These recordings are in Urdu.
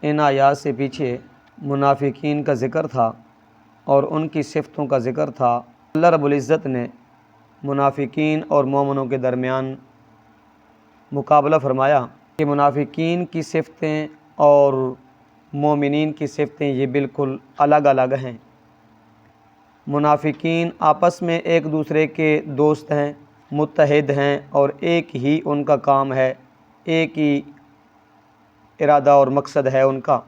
ان آیات سے پیچھے منافقین کا ذکر تھا اور ان کی صفتوں کا ذکر تھا۔ اللہ رب العزت نے منافقین اور مومنوں کے درمیان مقابلہ فرمایا کہ منافقین کی صفتیں اور مومنین کی صفتیں یہ بالکل الگ الگ ہیں۔ منافقین آپس میں ایک دوسرے کے دوست ہیں، متحد ہیں اور ایک ہی ان کا کام ہے، ایک ہی ارادہ اور مقصد ہے ان کا۔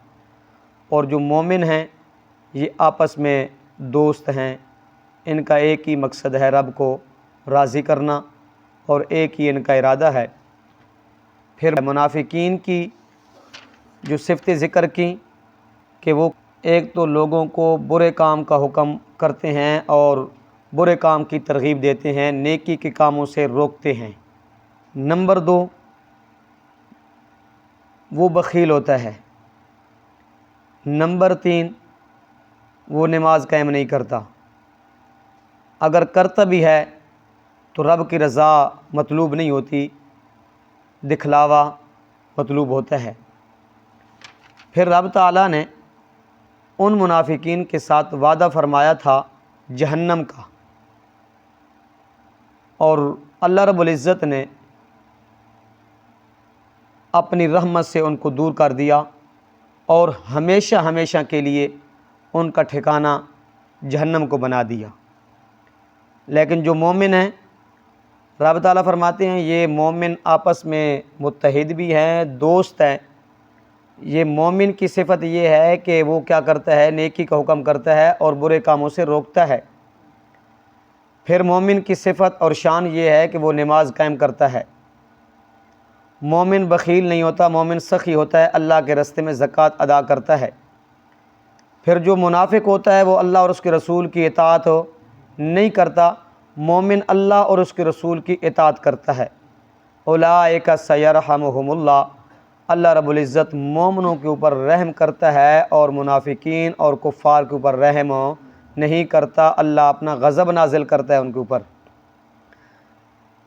اور جو مومن ہیں یہ آپس میں دوست ہیں، ان کا ایک ہی مقصد ہے رب کو راضی کرنا اور ایک ہی ان کا ارادہ ہے۔ پھر منافقین کی جو صفتیں ذکر کی کہ وہ ایک تو لوگوں کو برے کام کا حکم کرتے ہیں اور برے کام کی ترغیب دیتے ہیں، نیکی کے کاموں سے روکتے ہیں۔ نمبر 2، وہ بخیل ہوتا ہے۔ نمبر 3، وہ نماز قائم نہیں کرتا، اگر کرتا بھی ہے تو رب کی رضا مطلوب نہیں ہوتی، دکھلاوا مطلوب ہوتا ہے۔ پھر رب تعالیٰ نے ان منافقین کے ساتھ وعدہ فرمایا تھا جہنم کا، اور اللہ رب العزت نے اپنی رحمت سے ان کو دور کر دیا اور ہمیشہ ہمیشہ کے لیے ان کا ٹھکانہ جہنم کو بنا دیا۔ لیکن جو مومن ہیں، رب تعالیٰ فرماتے ہیں یہ مومن آپس میں متحد بھی ہیں، دوست ہیں۔ یہ مومن کی صفت یہ ہے کہ وہ کیا کرتا ہے، نیکی کا حکم کرتا ہے اور برے کاموں سے روکتا ہے۔ پھر مومن کی صفت اور شان یہ ہے کہ وہ نماز قائم کرتا ہے۔ مومن بخیل نہیں ہوتا، مومن سخی ہوتا ہے، اللہ کے راستے میں زکوٰۃ ادا کرتا ہے۔ پھر جو منافق ہوتا ہے وہ اللہ اور اس کے رسول کی اطاعت نہیں کرتا، مومن اللہ اور اس کے رسول کی اطاعت کرتا ہے۔ اولئک سیرحمہم اللہ، اللہ رب العزت مومنوں کے اوپر رحم کرتا ہے اور منافقین اور کفار کے اوپر رحم نہیں کرتا، اللہ اپنا غضب نازل کرتا ہے ان کے اوپر۔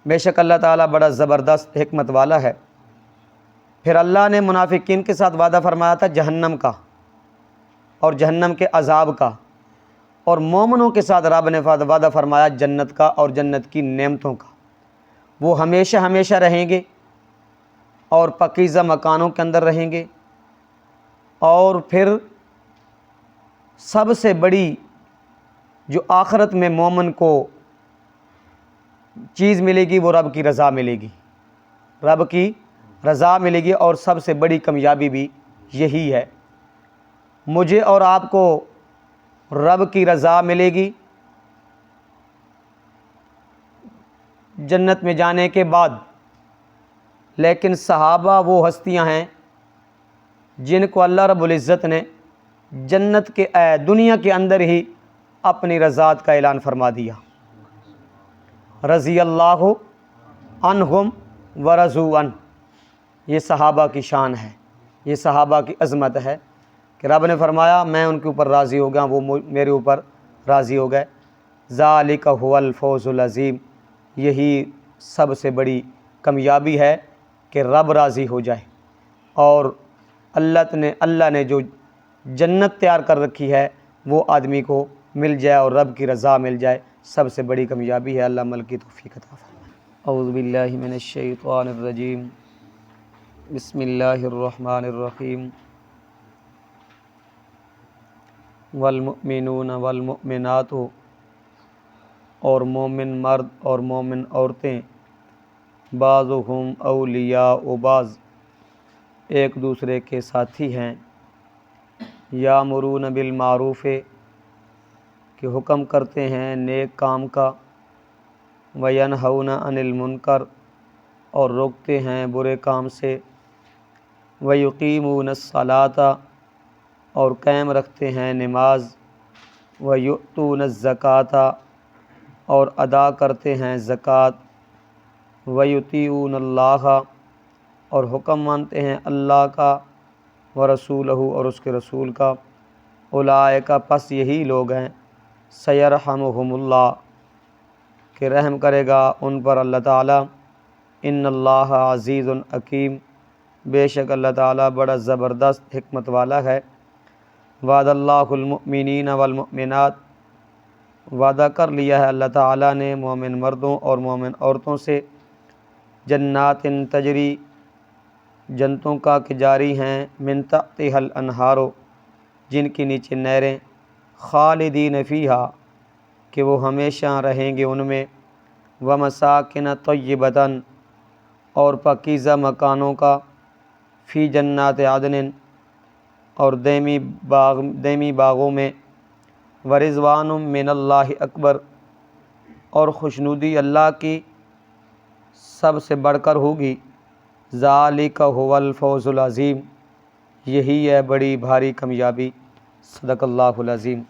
بے شک اللہ تعالیٰ بڑا زبردست حکمت والا ہے۔ پھر اللہ نے منافقین کے ساتھ وعدہ فرمایا تھا جہنم کا اور جہنم کے عذاب کا، اور مومنوں کے ساتھ رب نے وعدہ فرمایا جنت کا اور جنت کی نعمتوں کا۔ وہ ہمیشہ ہمیشہ رہیں گے اور پاکیزہ مکانوں کے اندر رہیں گے، اور پھر سب سے بڑی جو آخرت میں مومن کو چیز ملے گی وہ رب کی رضا ملے گی، رب کی رضا ملے گی، اور سب سے بڑی کامیابی بھی یہی ہے۔ مجھے اور آپ کو رب کی رضا ملے گی جنت میں جانے کے بعد، لیکن صحابہ وہ ہستیاں ہیں جن کو اللہ رب العزت نے جنت کے دنیا کے اندر ہی اپنی رضات کا اعلان فرما دیا۔ رضی اللہ عنہم ورضوا عنہ، یہ صحابہ کی شان ہے، یہ صحابہ کی عظمت ہے کہ رب نے فرمایا میں ان کے اوپر راضی ہو گیا، وہ میرے اوپر راضی ہو گئے۔ ذالک هو الفوز العظیم، یہی سب سے بڑی کامیابی ہے کہ رب راضی ہو جائے، اور اللہ نے جو جنت تیار کر رکھی ہے وہ آدمی کو مل جائے اور رب کی رضا مل جائے، سب سے بڑی کامیابی ہے۔ اللہ عمل کی توفیق عطا فرمائے۔ اعوذ باللہ من الشیطان الرجیم، بسم اللہ الرحمن الرحیم۔ والمؤمنون والمؤمنات، اور مومن مرد اور مومن عورتیں، بعضهم اولیاء بعض، ایک دوسرے کے ساتھی ہیں۔ یامرون بالمعروف، کہ حکم کرتے ہیں نیک کام کا، وینہون عن المنکر، اور روکتے ہیں برے کام سے، ویقیمون الصلاۃ، اور قائم رکھتے ہیں نماز، ویؤتون الزکوٰۃ، اور ادا کرتے ہیں زکوٰۃ، ویطیعون اللہ، اور حکم مانتے ہیں اللہ کا، ورسولہ، اور اس کے رسول کا۔ اولئک، پس یہی لوگ ہیں، سیرحمہم اللہ، کہ رحم کرے گا ان پر اللہ تعالیٰ۔ ان اللہ عزیز حکیم، بے شک اللہ تعالیٰ بڑا زبردست حکمت والا ہے۔ وعد اللہ المؤمنین والمؤمنات، وعدہ کر لیا ہے اللہ تعالیٰ نے مومن مردوں اور مومن عورتوں سے، جنات تجری، جنتوں کا کہ جاری ہیں، من تحتها الانہار، جن کے نیچے نہریں، خالدین فیہا، کہ وہ ہمیشہ رہیں گے ان میں، ومساکن طیبۃ، اور پاکیزہ مکانوں کا، فی جنات عدن، اور دیمی باغوں میں، ورضوان من اللہ اکبر، اور خوشنودی اللہ کی سب سے بڑھ کر ہوگی، ذالک هو الفوز العظیم، یہی ہے بڑی بھاری کامیابی۔ صدق اللہ العظیم۔